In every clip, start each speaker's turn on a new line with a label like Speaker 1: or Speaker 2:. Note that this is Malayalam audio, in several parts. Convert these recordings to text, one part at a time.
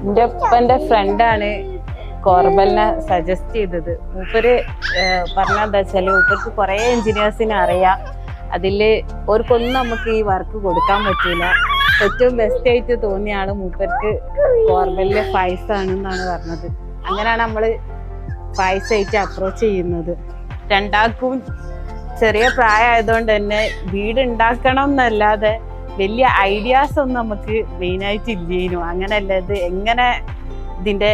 Speaker 1: എൻ്റെ ഉപ്പൻ്റെ ഫ്രണ്ടാണ് കോർബലിനെ സജസ്റ്റ് ചെയ്തത്. മൂപ്പര് പറഞ്ഞെന്താ വെച്ചാൽ മൂപ്പർക്ക് കുറേ എൻജിനീയേഴ്സിനെ അറിയാം, അതിൽ അവർക്കൊന്നും നമുക്ക് ഈ വർക്ക് കൊടുക്കാൻ പറ്റില്ല. ഏറ്റവും ബെസ്റ്റ് ആയിട്ട് തോന്നിയ ആള് മൂപ്പർക്ക് കോർബലിലെ ഫൈസ് ആണെന്നാണ് പറഞ്ഞത്. അങ്ങനെയാണ് നമ്മൾ ഫൈസ് ആയിട്ട് അപ്രോച്ച് ചെയ്യുന്നത്. രണ്ടാൾക്കും ചെറിയ പ്രായമായതുകൊണ്ട് തന്നെ വീട് ഉണ്ടാക്കണം എന്നല്ലാതെ വലിയ ഐഡിയാസ് ഒന്നും നമുക്ക് മെയിനായിട്ട് ഇല്ലേനു. അങ്ങനെയല്ല, ഇത് എങ്ങനെ ഇതിൻ്റെ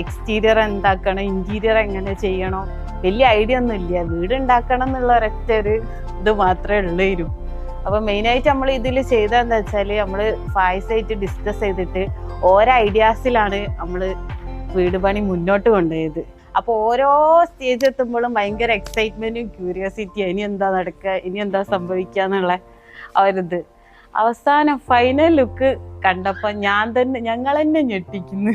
Speaker 1: എക്സ്റ്റീരിയർ എന്താക്കണം, ഇൻറ്റീരിയർ എങ്ങനെ ചെയ്യണം, വലിയ ഐഡിയ ഒന്നും ഇല്ല. വീട് ഉണ്ടാക്കണം എന്നുള്ള ഒരൊറ്റ ഒരു ഇത് മാത്രമേ ഉള്ളൂ. അപ്പോൾ മെയിനായിട്ട് നമ്മൾ ഇതിൽ ചെയ്തതെന്ന് വെച്ചാൽ നമ്മൾ ഫായ്സായിട്ട് ഡിസ്കസ് ചെയ്തിട്ട് ഓരോ ഐഡിയാസിലാണ് നമ്മൾ വീട് പണി മുന്നോട്ട് കൊണ്ടുപോയത്. അപ്പോൾ ഓരോ സ്റ്റേജ് എത്തുമ്പോഴും ഭയങ്കര എക്സൈറ്റ്മെൻറ്റും ക്യൂരിയോസിറ്റിയും ഇനി എന്താ നടക്കുക, ഇനി എന്താ സംഭവിക്കുക എന്നുള്ള ഒരിത്. അവസാനം ഫൈനൽ ലുക്ക് കണ്ടപ്പോൾ ഞങ്ങൾ തന്നെ ഞെട്ടിക്കുന്നു.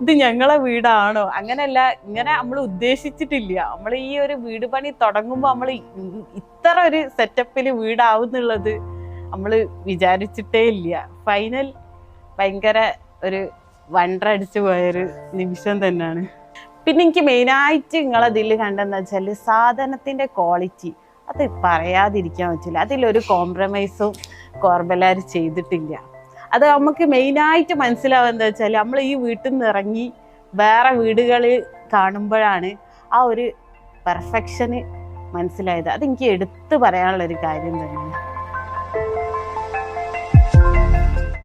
Speaker 1: ഇത് ഞങ്ങളെ വീടാണോ? അങ്ങനെയല്ല, ഇങ്ങനെ നമ്മൾ ഉദ്ദേശിച്ചിട്ടില്ല. നമ്മൾ ഈ ഒരു വീട് പണി തുടങ്ങുമ്പോൾ നമ്മൾ ഇത്ര ഒരു സെറ്റപ്പിൽ വീടാവുന്നുള്ളത് നമ്മൾ വിചാരിച്ചിട്ടേ ഇല്ല. ഫൈനൽ ഭയങ്കര ഒരു വണ്ടറടിച്ചു പോയൊരു നിമിഷം തന്നെയാണ്. പിന്നെ എനിക്ക് മെയിനായിട്ട് നിങ്ങളതിൽ കണ്ടെന്ന് വെച്ചാൽ സാധനത്തിൻ്റെ ക്വാളിറ്റി, അത് പറയാതിരിക്കാൻ പറ്റില്ല. അതിലൊരു കോംപ്രമൈസും കോർബലാർ ചെയ്തിട്ടില്ല. അത് നമുക്ക് മെയിനായിട്ട് മനസ്സിലാവുക എന്താ വെച്ചാൽ നമ്മൾ ഈ വീട്ടിൽ നിന്ന് ഇറങ്ങി വേറെ വീടുകൾ കാണുമ്പോഴാണ് ആ ഒരു പെർഫെക്ഷന് മനസ്സിലായത്. അതെനിക്ക് എടുത്തു പറയാനുള്ളൊരു കാര്യം തന്നെയാണ്.